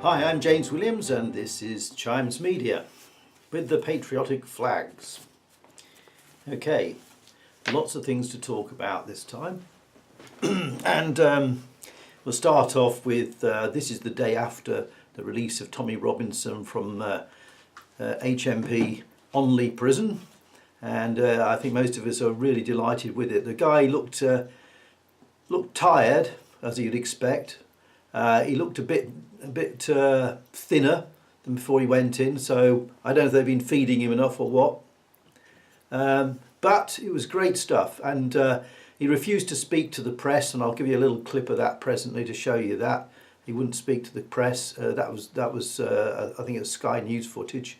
Hi, I'm James Williams and this is Chimes Media with the patriotic flags. Okay, lots of things to talk about this time. And we'll start off with this is the day after the release of Tommy Robinson from HMP Onley prison, and I think most of us are really delighted with it. The guy looked tired, as you'd expect. He looked a bit thinner than before he went in, so I don't know if they've been feeding him enough or what. But it was great stuff, and he refused to speak to the press, and I'll give you a little clip of that presently to show you that. He wouldn't speak to the press. That was I think it was Sky News footage,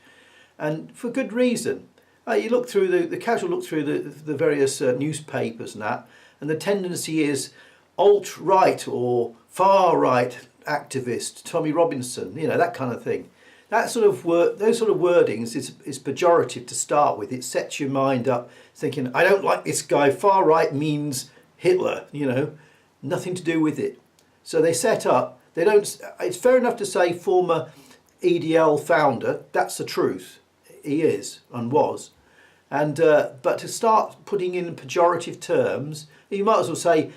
and for good reason. You look through the casual look through the various newspapers and the tendency is alt-right or far-right activist, Tommy Robinson, you know, that kind of thing. That sort of those sort of wordings is pejorative to start with. It sets your mind up thinking, I don't like this guy. Far right means Hitler, you know, nothing to do with it. So they set up, they don't, it's fair enough to say former EDL founder, that's the truth. He is and was. And but to start putting in pejorative terms, you might as well say,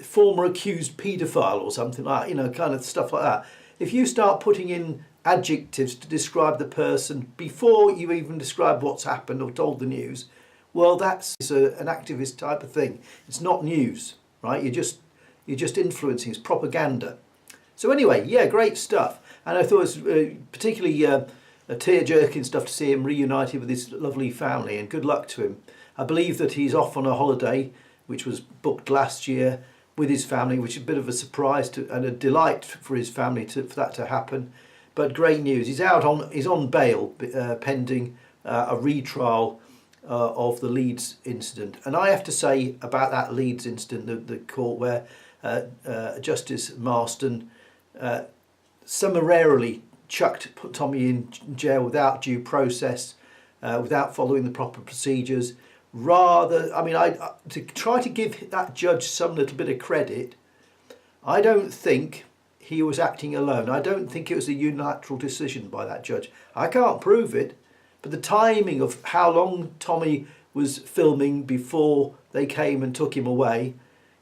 former accused paedophile or something like that, you know, kind of stuff like that. If you start putting in adjectives to describe the person before you even describe what's happened or told the news, well, that's an activist type of thing. It's not news, right? You're just influencing. It's propaganda. So anyway, yeah, great stuff. And I thought it was particularly a tear-jerking stuff to see him reunited with his lovely family, and good luck to him. I believe that he's off on a holiday, which was booked last year, with his family, which is a bit of a surprise and a delight for his family for that to happen. But great news. He's on bail pending a retrial of the Leeds incident. And I have to say about that Leeds incident, the court where Justice Marston summarily put Tommy in jail without due process, without following the proper procedures. Rather, I mean, to try to give that judge some little bit of credit, I don't think he was acting alone. I don't think it was a unilateral decision by that judge. I can't prove it, but the timing of how long Tommy was filming before they came and took him away,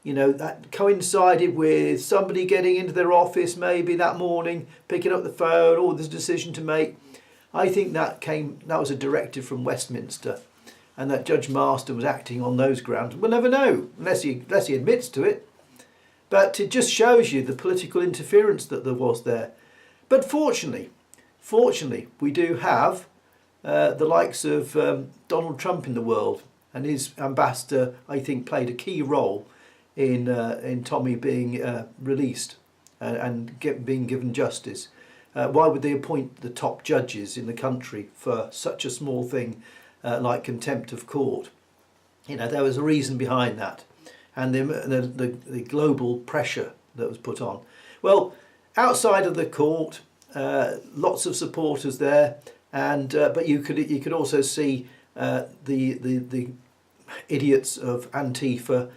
you know, that coincided with somebody getting into their office maybe that morning, picking up the phone, or there's a decision to make. I think that was a directive from Westminster, and that Judge Marston was acting on those grounds. We'll never know unless he admits to it. But it just shows you the political interference that there was there. But fortunately, we do have the likes of Donald Trump in the world, and his ambassador, I think, played a key role in Tommy being released and being given justice. Why would they appoint the top judges in the country for such a small thing like contempt of court? You know, there was a reason behind that, and the global pressure that was put on. Well, outside of the court, lots of supporters there, and but you could also see the idiots of Antifa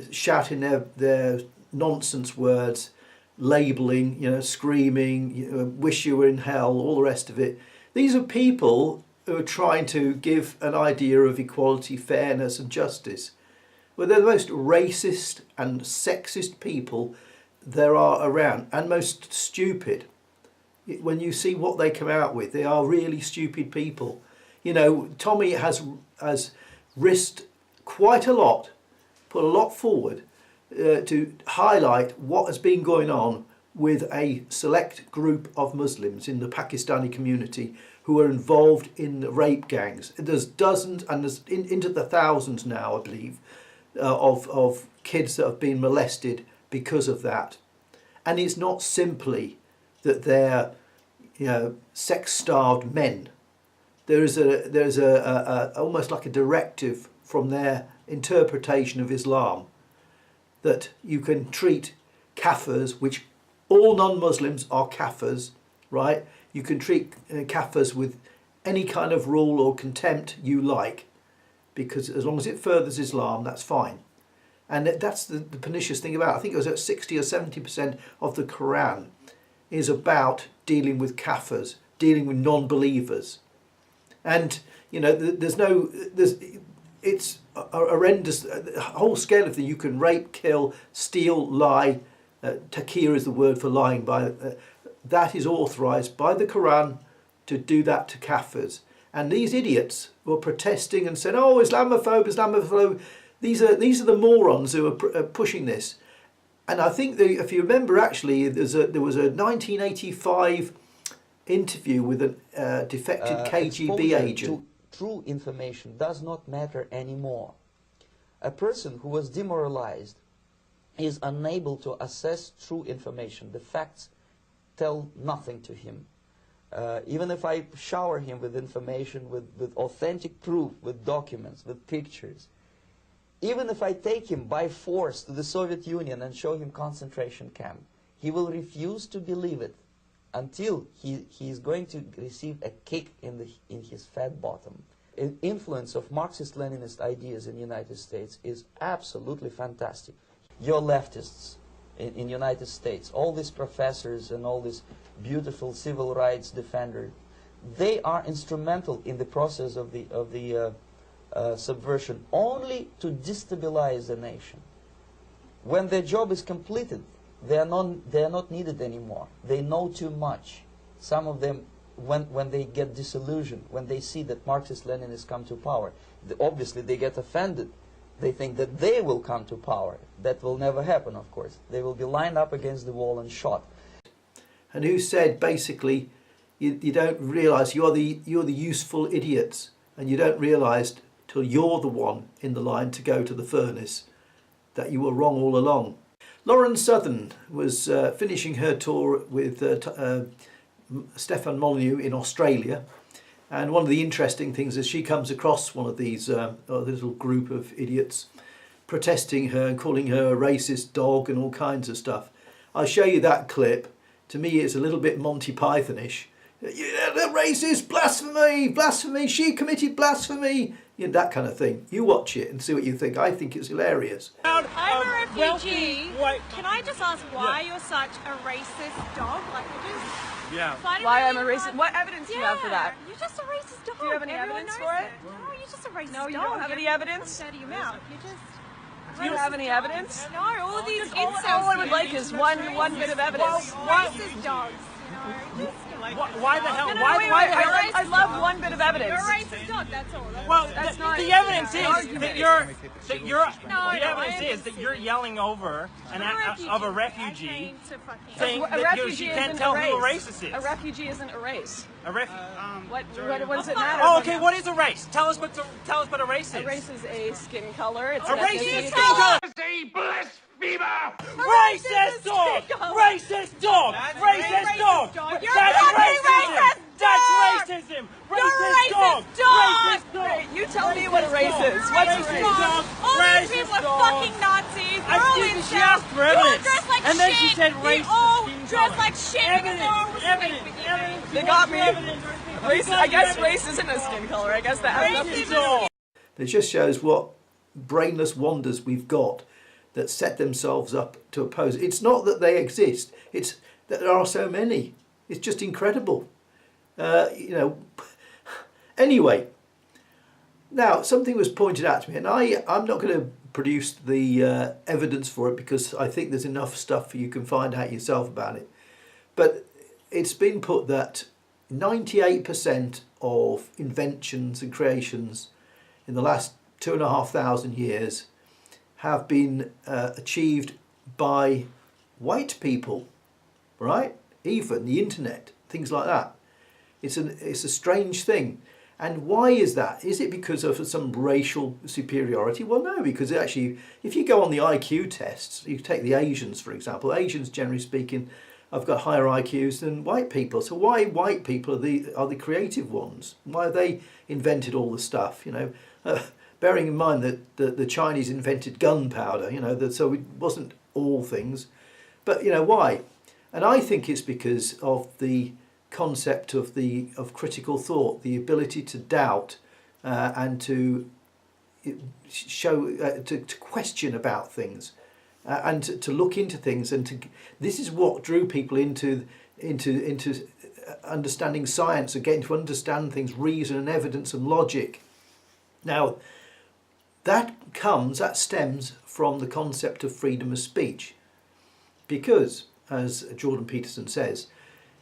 shouting their nonsense words, labelling, you know, screaming, you know, wish you were in hell, all the rest of it. These are people who are trying to give an idea of equality, fairness and justice. Well, they're the most racist and sexist people there are around, and most stupid. When you see what they come out with, they are really stupid people. You know, Tommy has risked quite a lot, put a lot forward to highlight what has been going on with a select group of Muslims in the Pakistani community who are involved in the rape gangs. There's dozens and there's into the thousands now, I believe, of kids that have been molested because of that. And it's not simply that they're, you know, sex-starved men. There's a almost like a directive from their interpretation of Islam that you can treat kafirs, which all non-Muslims are kafirs, right? You can treat kafirs with any kind of rule or contempt you like, because as long as it furthers Islam, that's fine. And that's the pernicious thing about it. I think it was at 60 or 70% of the Quran is about dealing with kafirs, dealing with non-believers. And, you know, it's a horrendous, a whole scale of things. You can rape, kill, steal, lie. Taqiyya is the word for lying. That is authorised by the Quran to do that to kafirs. And these idiots were protesting and saying, "Oh, Islamophobe, Islamophobe." These are the morons who are pushing this. And I think if you remember, actually, there was a 1985 interview with a defected KGB agent. True information does not matter anymore. A person who was demoralized is unable to assess true information. The facts tell nothing to him. Even if I shower him with information, with authentic proof, with documents, with pictures, even if I take him by force to the Soviet Union and show him concentration camp, he will refuse to believe it until he is going to receive a kick in his fat bottom. The influence of Marxist-Leninist ideas in the United States is absolutely fantastic. Your leftists in United States, all these professors and all these beautiful civil rights defenders, they are instrumental in the process of the subversion only to destabilize the nation. When their job is completed, they are not needed anymore. They know too much. Some of them, when they get disillusioned, when they see that Marxist-Leninists come to power, obviously they get offended. They think that they will come to power. That will never happen, of course. They will be lined up against the wall and shot. And who said basically, you don't realise you're the useful idiots, and you don't realise till you're the one in the line to go to the furnace that you were wrong all along. Lauren Southern was finishing her tour with Stefan Molyneux in Australia, and one of the interesting things is she comes across one of these little group of idiots protesting her and calling her a racist dog and all kinds of stuff. I'll show you that clip. To me, it's a little bit Monty Pythonish. The racist, blasphemy, blasphemy, she committed blasphemy, you know, that kind of thing. You watch it and see what you think. I think it's hilarious. I'm a refugee. Can I just ask why you're such a racist dog? Like, Why I'm a racist? What evidence do you have for that? You're just a racist dog. Do you have any Everyone evidence knows for it? No, you're just a racist dog. No, you don't have any evidence? Out of your mouth. You're just. Do you have any evidence? No, all of these All I would like is one bit of evidence. Racist dogs. You know, Why the hell? No, Why? wait, Why? I love one bit of evidence. you're a racist dog. That's all. Well, That's not the evidence is argument. that you're. No, The evidence is that you're yelling over of a refugee, saying A that refugee she can't isn't tell a who a race. racist is. A refugee isn't a race. A ref. What does it matter? Oh, okay. What is a race? Tell us what a race is. A race is a skin color. It's A an race ethnicity. is skin color. Racist dog! Racist dog! Racist dog! You're That's a fucking racism! racist That's dog! racism! You're a Racist dog! racist dog! Racist dog! Wait, you tell me what a race is. What's a Racist race? dog! All these Racist people are dog! fucking Nazis. They're all Excuse me, she incels. asked for You all evidence. dress like And then shit. she said You racist all skin dress color. like shit. Evidence! And all respect Evidence! for you. Evidence! They You got want me. evidence? Race, I guess race isn't a skin color. I guess that has nothing to Racist do dog! It just shows what brainless wonders we've got that set themselves up to oppose. It's not that they exist, it's that there are so many. It's just incredible. Anyway, now something was pointed out to me, and I'm not going to produce the evidence for it because I think there's enough stuff you can find out yourself about it. But it's been put that 98% of inventions and creations in the last 2,500 years have been achieved by white people, right? Even the internet, things like that. It's a strange thing. And why is that? Is it because of some racial superiority? Well, no, because actually, if you go on the IQ tests, you take the Asians, for example. Asians, generally speaking, have got higher IQs than white people. So why white people are the creative ones? Why have they invented all the stuff? Bearing in mind that the Chinese invented gunpowder, so it wasn't all things. But why? And I think it's because of the concept of critical thought, the ability to doubt and to show to question about things and to look into things, and this is what drew people into into understanding science and getting to understand things, reason and evidence and logic. Now, that stems from the concept of freedom of speech, because, as Jordan Peterson says,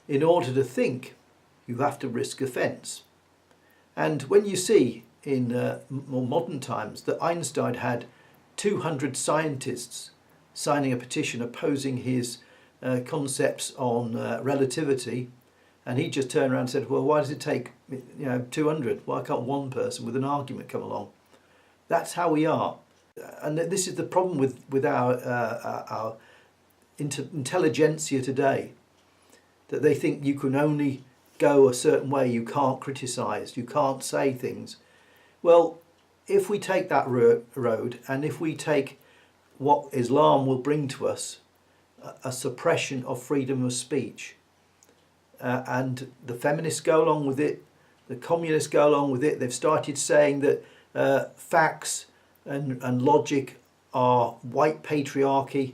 in order to think, you have to risk offence. And when you see in more modern times that Einstein had 200 scientists signing a petition opposing his concepts on relativity, and he just turned around and said, well, why does it take 200? Why can't one person with an argument come along? That's how we are. And this is the problem with our intelligentsia today, that they think you can only go a certain way, you can't criticise, you can't say things. Well, if we take that road, and if we take what Islam will bring to us, a suppression of freedom of speech, and the feminists go along with it, the communists go along with it. They've started saying that facts and logic are white patriarchy,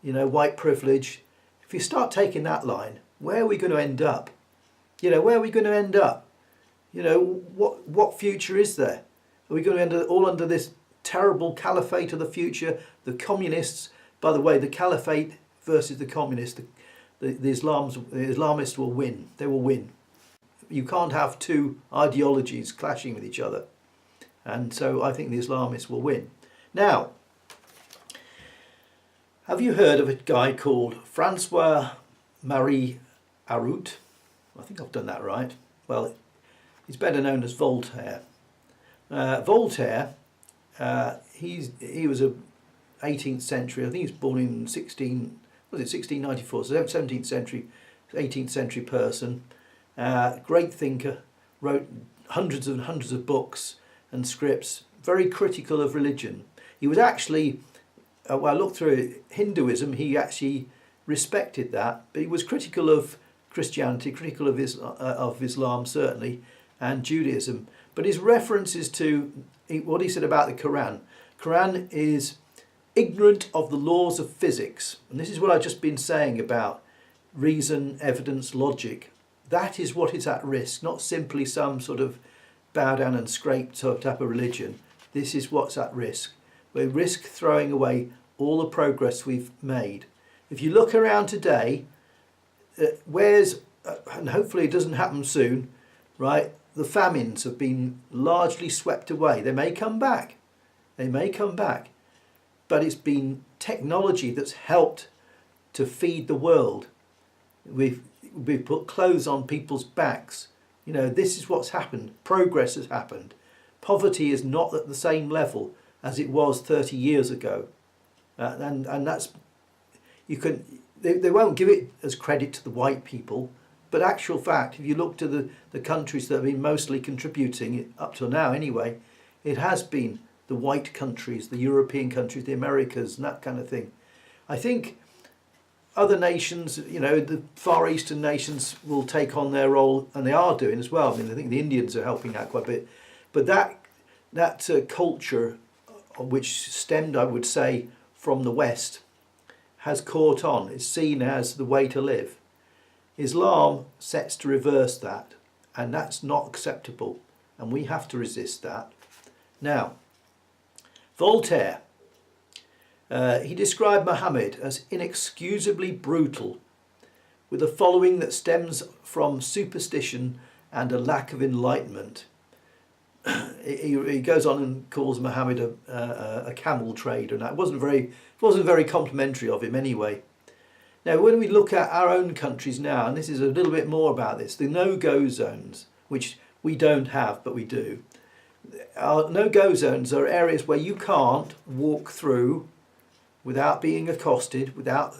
white privilege. If you start taking that line, where are we going to end up? Where are we going to end up? What future is there? Are we going to end up all under this terrible caliphate of the future? The communists, by the way, the caliphate versus the communists, the Islamists will win. They will win. You can't have two ideologies clashing with each other. And so I think the Islamists will win. Now, have you heard of a guy called Francois-Marie Arouet? I think I've done that right. Well, he's better known as Voltaire. Voltaire, he was a 18th century, I think he was born in 1694, so 17th century, 18th century person. Great thinker, wrote hundreds and hundreds of books and scripts, very critical of religion. He was actually, when I looked through Hinduism, he actually respected that, but he was critical of Christianity, critical of Islam certainly, and Judaism. But his references to what he said about the Quran is ignorant of the laws of physics. And this is what I've just been saying about reason, evidence, logic. That is what is at risk, not simply some sort of bow down and scrape type of religion. This is what's at risk. We risk throwing away all the progress we've made. If you look around today, and hopefully it doesn't happen soon, right? The famines have been largely swept away. They may come back. But it's been technology that's helped to feed the world. We've put clothes on people's backs. This is what's happened. Progress has happened. Poverty is not at the same level as it was 30 years ago. And that's, they won't give it as credit to the white people, but actual fact, if you look to the countries that have been mostly contributing, up till now anyway, it has been the white countries, the European countries, the Americas, and that kind of thing. I think other nations, the Far Eastern nations will take on their role, and they are doing as well. I think the Indians are helping out quite a bit. But that culture, which stemmed, I would say, from the West, has caught on. It's seen as the way to live. Islam sets to reverse that, and that's not acceptable, and we have to resist that. Now, Voltaire, he described Muhammad as inexcusably brutal, with a following that stems from superstition and a lack of enlightenment. He goes on and calls Muhammad a camel trader, and that wasn't very complimentary of him anyway. Now, when we look at our own countries now, and this is a little bit more about this, the no-go zones, which we don't have, but we do. Our no-go zones are areas where you can't walk through without being accosted, without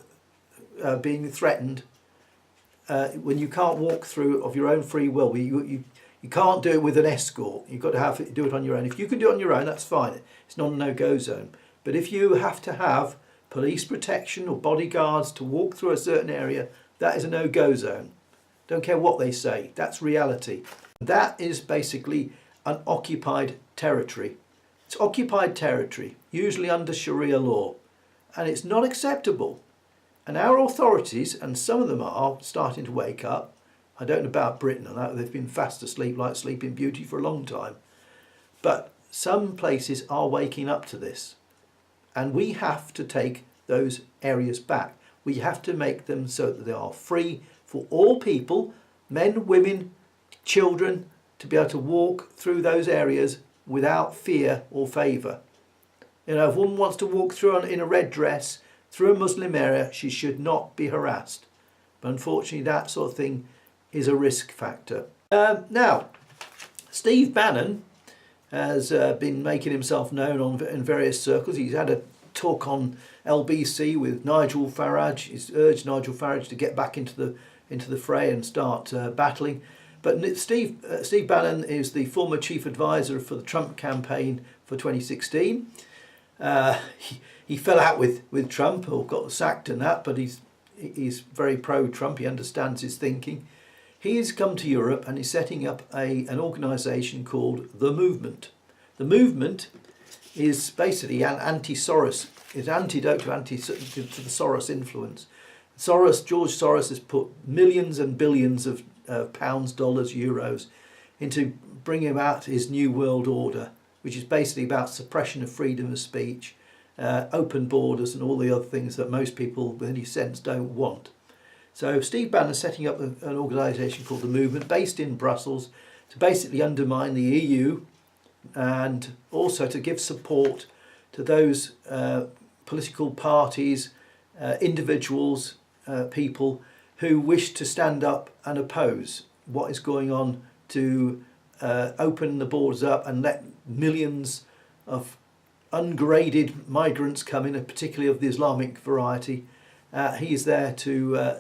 being threatened, when you can't walk through of your own free will. You can't do it with an escort. You've got to do it on your own. If you can do it on your own, that's fine. It's not a no-go zone. But if you have to have police protection or bodyguards to walk through a certain area, that is a no-go zone. Don't care what they say. That's reality. That is basically an occupied territory. It's occupied territory, usually under Sharia law, and it's not acceptable. And our authorities, and some of them are starting to wake up. I don't know about Britain on that, they've been fast asleep like Sleeping Beauty for a long time. But some places are waking up to this. And we have to take those areas back. We have to make them so that they are free for all people, men, women, children, to be able to walk through those areas without fear or favour. You know, if a woman wants to walk through in a red dress through a Muslim area, she should not be harassed. But unfortunately, that sort of thing is a risk factor. Now, Steve Bannon has been making himself known in various circles. He's had a talk on LBC with Nigel Farage. He's urged Nigel Farage to get back into the fray and start battling. But Steve Bannon is the former chief advisor for the Trump campaign for 2016. He fell out with Trump or got sacked and that, but he's very pro-Trump. He understands his thinking. He's come to Europe and he's setting up an organisation called The Movement. The Movement is basically an anti-Soros. It's antidote to the Soros influence. George Soros has put millions and billions of pounds, dollars, euros into bringing about his new world order, which is basically about suppression of freedom of speech, open borders and all the other things that most people with any sense don't want. So Steve Bannon is setting up an organisation called The Movement based in Brussels to basically undermine the EU and also to give support to those political parties, individuals, people who wish to stand up and oppose what is going on to open the borders up and let millions of ungraded migrants come in, particularly of the Islamic variety. He's there to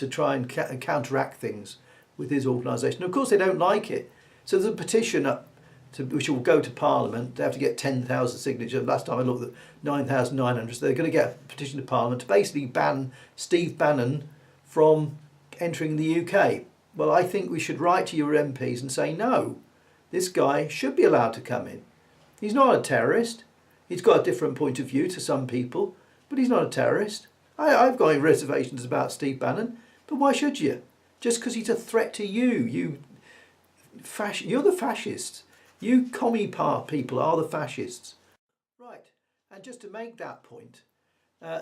try and counteract things with his organisation. Of course, they don't like it. So there's a petition up which will go to Parliament. They have to get 10,000 signatures. Last time I looked at 9,900. So they're going to get a petition to Parliament to basically ban Steve Bannon from entering the UK. Well, I think we should write to your MPs and say, no, this guy should be allowed to come in. He's not a terrorist. He's got a different point of view to some people, but he's not a terrorist. I've got reservations about Steve Bannon, but why should you? Just because he's a threat to you. You're the fascists. You commie people are the fascists. Right, and just to make that point,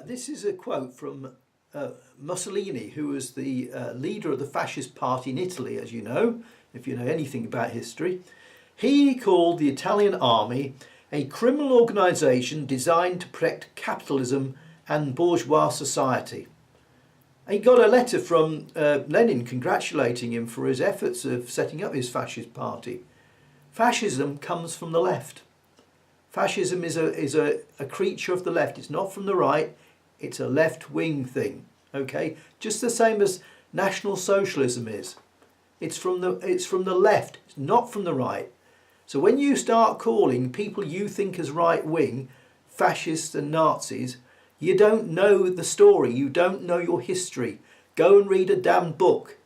this is a quote from Mussolini, who was the leader of the fascist party in Italy, as you know, if you know anything about history. He called the Italian army a criminal organisation designed to protect capitalism and bourgeois society. He got a letter from Lenin congratulating him for his efforts of setting up his fascist party. Fascism comes from the left. Fascism is a creature of the left. It's not from the right. It's a left-wing thing. Okay, just the same as National Socialism is. It's from the left. It's not from the right. So when you start calling people you think as right-wing fascists and Nazis, you don't know the story. You don't know your history. Go and read a damn book.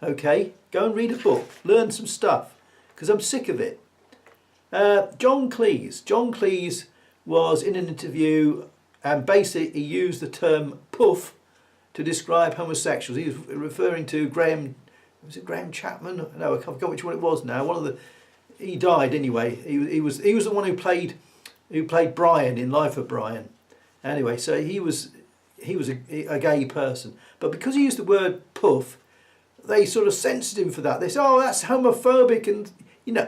Okay, go and read a book. Learn some stuff. Because I'm sick of it. John Cleese was in an interview and basically he used the term puff to describe homosexuals. He was referring to Graham Chapman? No, I forgot which one it was now. He died anyway. He was the one who played Brian in Life of Brian. Anyway, so he was a gay person, but because he used the word puff, they sort of censored him for that. They said, "Oh, that's homophobic," and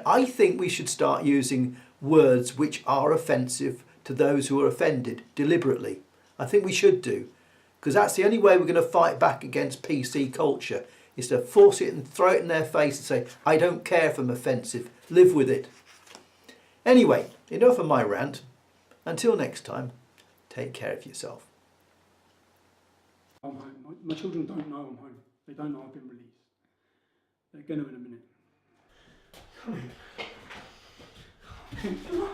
I think we should start using words which are offensive to those who are offended deliberately. I think we should do, because that's the only way we're going to fight back against PC culture, is to force it and throw it in their face and say, I don't care if I'm offensive, live with it. Anyway, enough of my rant. Until next time, take care of yourself. I'm home. My children don't know I'm home. They don't know I've been released. They're going to in a minute. Come in.